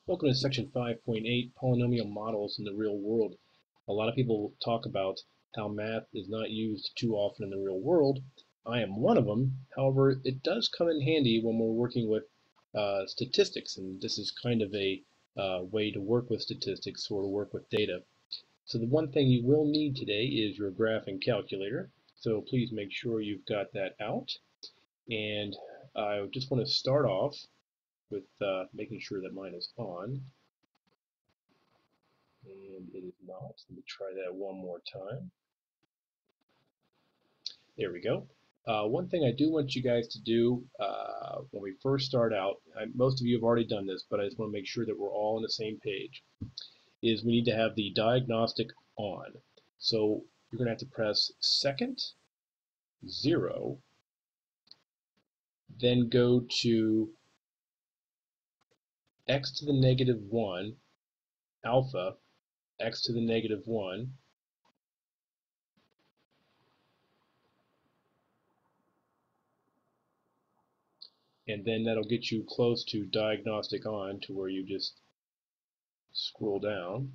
Welcome to section 5.8, Polynomial Models in the Real World. A lot of people talk about how math is not used too often in the real world. I am one of them. However, it does come in handy when we're working with statistics, and this is kind of a way to work with statistics or to work with data. So the one thing you will need today is your graphing calculator. So please make sure you've got that out. And I just want to start off with making sure that mine is on. And it is not. Let me try that one more time. There we go. One thing I do want you guys to do when we first start out, most of you have already done this, but I just want to make sure that we're all on the same page, is we need to have the diagnostic on. So you're going to have to press second, 0, then go to x to the negative 1, alpha, x to the negative 1, and then that'll get you close to diagnostic on, to where you just scroll down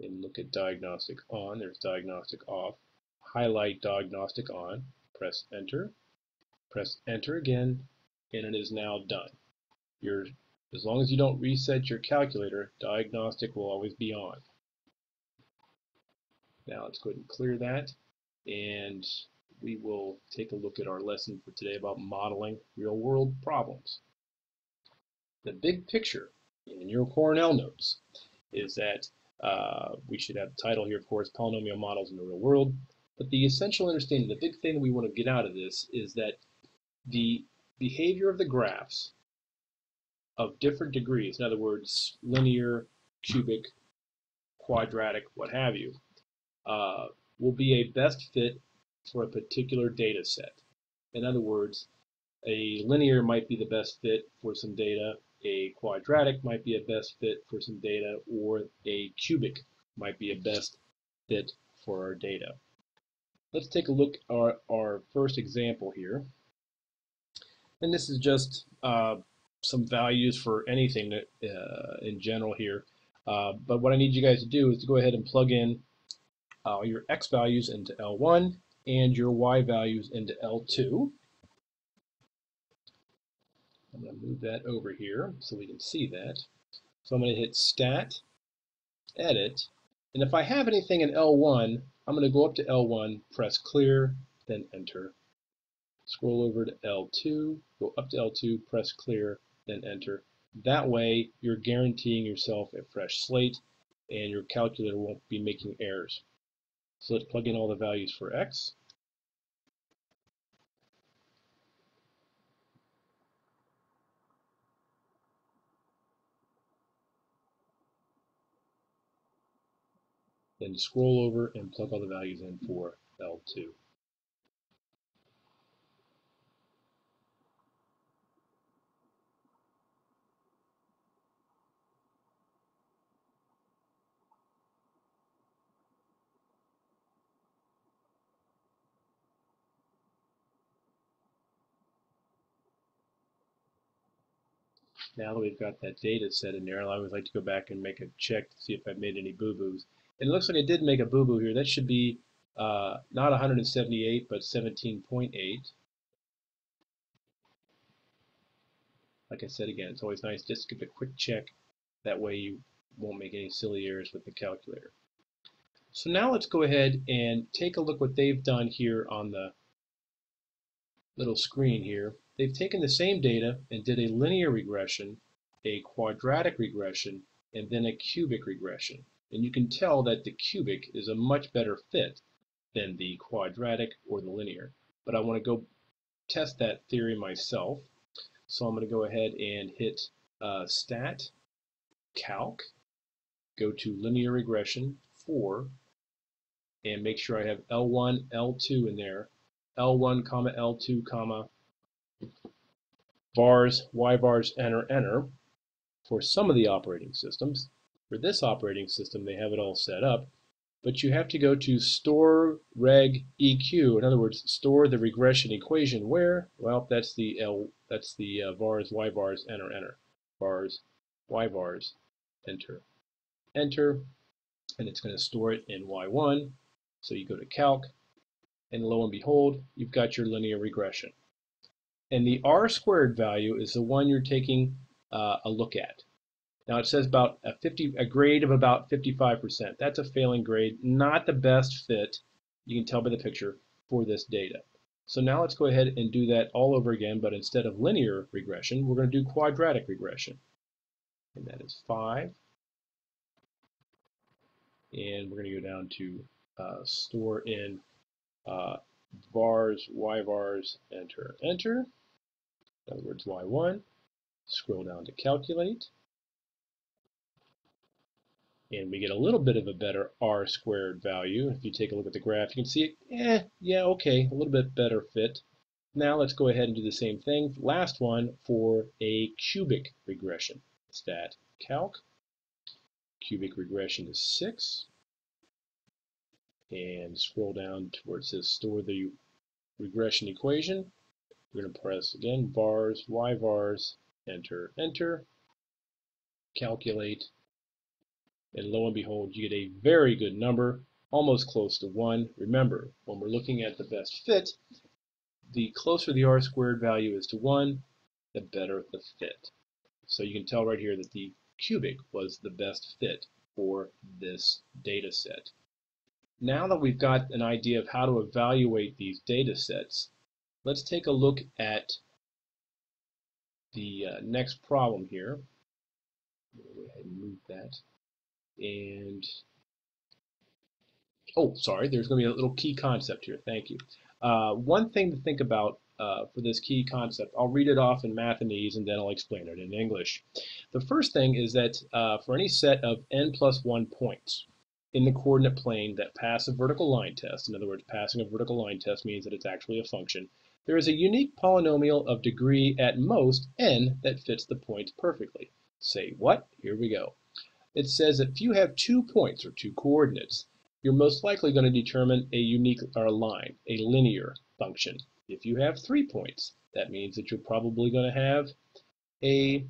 and look at diagnostic on. There's diagnostic off. Highlight diagnostic on, press enter again, and it is now done. As long as you don't reset your calculator, diagnostic will always be on. Now let's go ahead and clear that, and we will take a look at our lesson for today about modeling real-world problems. The big picture in your Cornell notes is that we should have the title here, of course, Polynomial Models in the Real World. But the essential understanding, the big thing that we want to get out of this, is that the behavior of the graphs of different degrees, in other words, linear, cubic, quadratic, what have you, will be a best fit for a particular data set. In other words, a linear might be the best fit for some data, a quadratic might be a best fit for some data, or a cubic might be a best fit for our data. Let's take a look at our first example here. And this is just some values for anything that, in general here. But what I need you guys to do is to go ahead and plug in your x values into L1 and your y values into L2. I'm going to move that over here so we can see that. So I'm going to hit Stat, Edit, and if I have anything in L1, I'm going to go up to L1, press Clear, then Enter. Scroll over to L2, go up to L2, press Clear, then Enter. That way, you're guaranteeing yourself a fresh slate, and your calculator won't be making errors. So let's plug in all the values for x. Then scroll over and plug all the values in for L2. Now that we've got that data set in there, I always like to go back and make a check to see if I've made any boo-boos. And it looks like I did make a boo-boo here. That should be not 178, but 17.8. Like I said again, it's always nice just to give a quick check. That way you won't make any silly errors with the calculator. So now let's go ahead and take a look what they've done here on the little screen here. They've taken the same data and did a linear regression, a quadratic regression, and then a cubic regression. And you can tell that the cubic is a much better fit than the quadratic or the linear. But I want to go test that theory myself. So I'm going to go ahead and hit Stat, Calc, go to Linear Regression 4, and make sure I have L1, L2 in there. L1, L2, bars, y bars, enter for some of the operating systems. For this operating system, they have it all set up. but you have to go to store reg EQ. In other words, store the regression equation where? Well, that's the vars, y vars, enter, enter. Vars, y vars, enter, enter, and it's going to store it in y1. So you go to calc, and lo and behold, you've got your linear regression. And the r squared value is the one you're taking a look at. Now it says about a grade of about 55%. That's a failing grade, not the best fit, you can tell by the picture, for this data. So now let's go ahead and do that all over again, but instead of linear regression, we're going to do quadratic regression. And that is 5. And we're going to go down to store in vars, y vars, enter, enter. In other words, y1. Scroll down to calculate. And we get a little bit of a better r squared value. If you take a look at the graph, you can see it, yeah, okay, a little bit better fit. Now let's go ahead and do the same thing. Last one for a cubic regression. Stat calc. Cubic regression is 6. And scroll down to where it says store the regression equation. We're going to press again vars, y vars, enter, enter, calculate. And lo and behold, you get a very good number, almost close to 1. Remember, when we're looking at the best fit, the closer the r squared value is to 1, the better the fit. So you can tell right here that the cubic was the best fit for this data set. Now that we've got an idea of how to evaluate these data sets, let's take a look at the next problem here. Go ahead and move that. And oh, sorry, there's going to be a little key concept here. Thank you. One thing to think about for this key concept, I'll read it off in Mathanese and then I'll explain it in English. The first thing is that for any set of n plus 1 points in the coordinate plane that pass a vertical line test, in other words, passing a vertical line test means that it's actually a function, there is a unique polynomial of degree at most n that fits the points perfectly. Say what? Here we go. It says that if you have 2 points or 2 coordinates, you're most likely going to determine a unique or a line, a linear function. If you have 3 points, that means that you're probably going to have a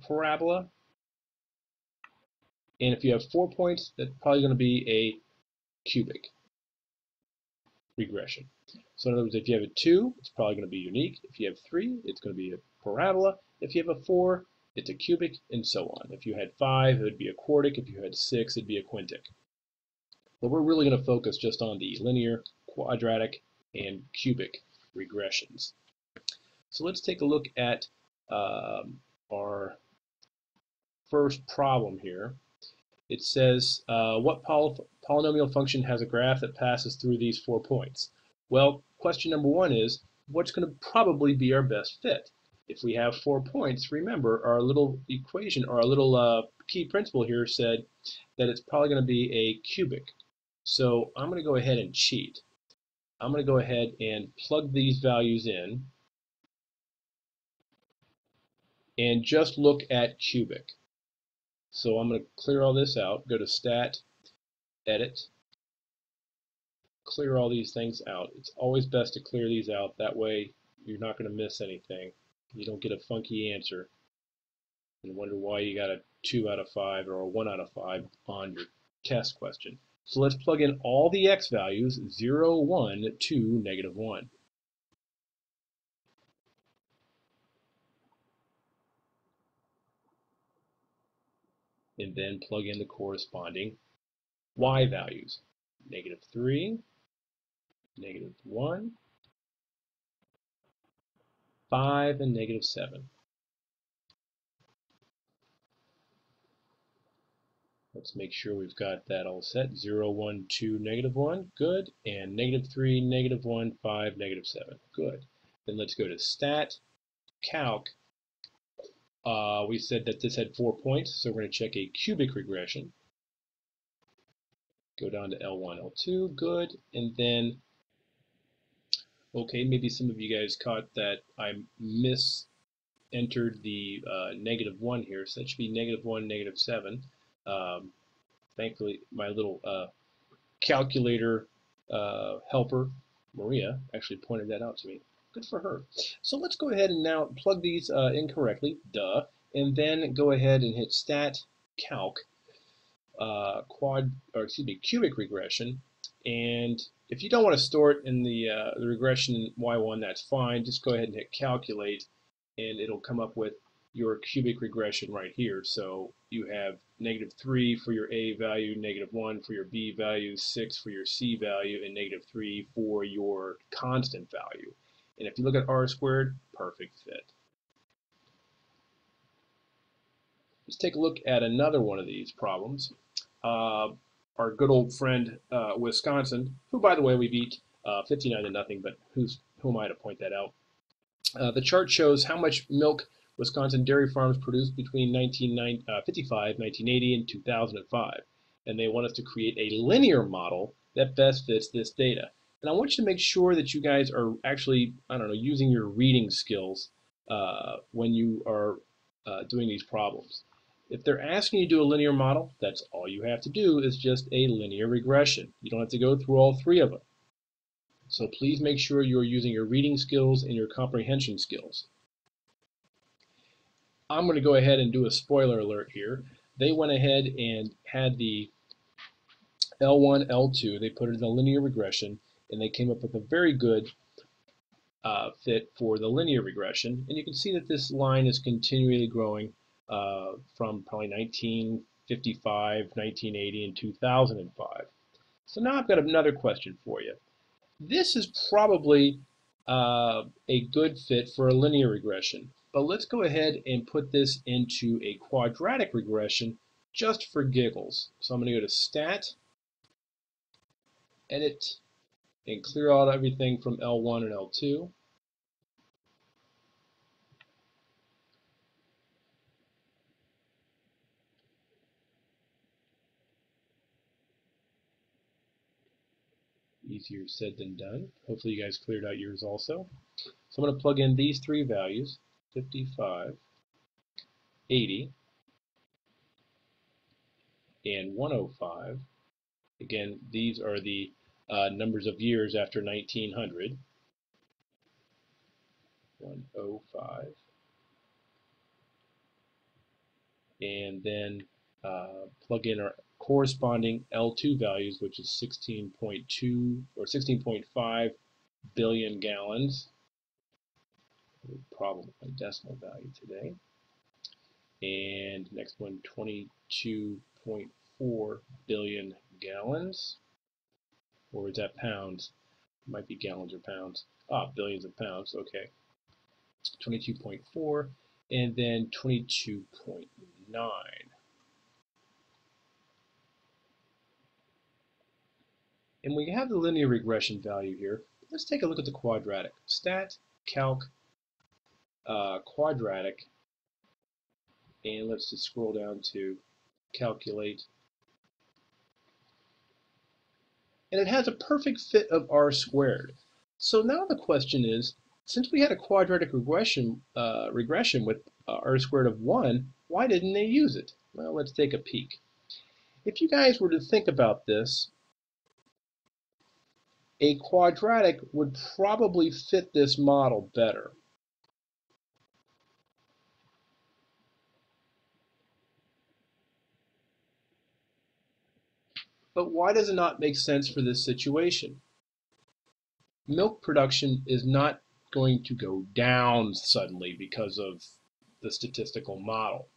parabola. And if you have 4 points, that's probably going to be a cubic regression. So in other words, if you have a 2, it's probably going to be unique. If you have 3, it's going to be a parabola. If you have a 4, it's a cubic, and so on. If you had 5, it would be a quartic. If you had 6, it'd be a quintic. But we're really going to focus just on the linear, quadratic, and cubic regressions. So let's take a look at our first problem here. It says, what polynomial function has a graph that passes through these 4 points? Well, question number 1 is, what's going to probably be our best fit? If we have 4 points, remember our little equation, or our little key principle here said that it's probably going to be a cubic. So I'm going to go ahead and cheat. I'm going to go ahead and plug these values in and just look at cubic. So I'm going to clear all this out, go to Stat, Edit, clear all these things out. It's always best to clear these out. That way you're not going to miss anything. You don't get a funky answer and wonder why you got a 2 out of 5 or a 1 out of 5 on your test question. So let's plug in all the x values, 0, 1, 2, negative 1. And then plug in the corresponding y values, negative 3, negative 1, 5, and negative 7. Let's make sure we've got that all set. 0, 1, 2, negative 1. Good. And negative 3, negative 1, 5, negative 7. Good. Then let's go to Stat, Calc. We said that this had 4 points, so we're going to check a cubic regression. Go down to L1, L2. Good. And then, okay, maybe some of you guys caught that I entered the negative 1 here, so that should be negative 1, negative 7. Thankfully, my little calculator helper, Maria, actually pointed that out to me. Good for her. So let's go ahead and now plug these in correctly, duh, and then go ahead and hit Stat Calc cubic regression. And if you don't want to store it in the regression y1, that's fine. Just go ahead and hit calculate, and it'll come up with your cubic regression right here. So you have -3 for your a value, -1 for your b value, 6 for your c value, and -3 for your constant value. And if you look at r squared, perfect fit. Let's take a look at another one of these problems. Our good old friend Wisconsin, who by the way we beat 59-0, but who am I to point that out? The chart shows how much milk Wisconsin dairy farms produced between 1955, 1980, and 2005. And they want us to create a linear model that best fits this data. And I want you to make sure that you guys are actually, I don't know, using your reading skills when you are doing these problems. If they're asking you to do a linear model, that's all you have to do is just a linear regression. You don't have to go through all three of them. So please make sure you're using your reading skills and your comprehension skills. I'm going to go ahead and do a spoiler alert here. They went ahead and had the L1, L2, they put it in a linear regression, and they came up with a very good fit for the linear regression. And you can see that this line is continually growing from probably 1955, 1980, and 2005. So now I've got another question for you. This is probably a good fit for a linear regression, but let's go ahead and put this into a quadratic regression just for giggles. So I'm going to go to Stat, Edit, and clear out everything from L1 and L2. Easier said than done. Hopefully you guys cleared out yours also. So I'm going to plug in these three values, 55, 80, and 105. Again, these are the numbers of years after 1900. 105. And then plug in our corresponding L2 values, which is 16.2 or 16.5 billion gallons. Problem with my decimal value today. And next one, 22.4 billion gallons. Or is that pounds? It might be gallons or pounds. Billions of pounds, okay. 22.4, and then 22.9. And we have the linear regression value here. Let's take a look at the quadratic. Stat, calc, quadratic, and let's just scroll down to calculate. And it has a perfect fit of r squared. So now the question is, since we had a quadratic regression with r squared of 1, why didn't they use it? Well, let's take a peek. If you guys were to think about this, a quadratic would probably fit this model better. But why does it not make sense for this situation? Milk production is not going to go down suddenly because of the statistical model.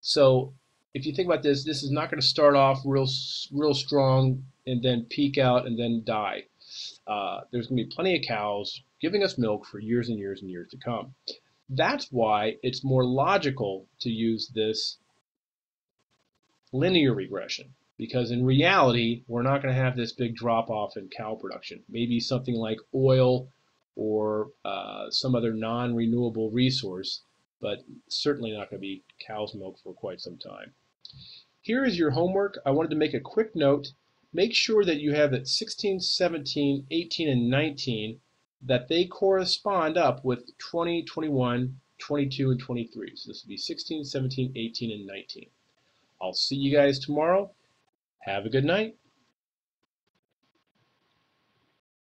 So if you think about this, this is not going to start off real strong and then peak out and then die. There's going to be plenty of cows giving us milk for years and years and years to come. That's why it's more logical to use this linear regression, because in reality, we're not going to have this big drop off in cow production. Maybe something like oil or some other non-renewable resource, but certainly not going to be cow's milk for quite some time. Here is your homework. I wanted to make a quick note. Make sure that you have that 16, 17, 18, and 19, that they correspond up with 20, 21, 22, and 23. So this would be 16, 17, 18, and 19. I'll see you guys tomorrow. Have a good night.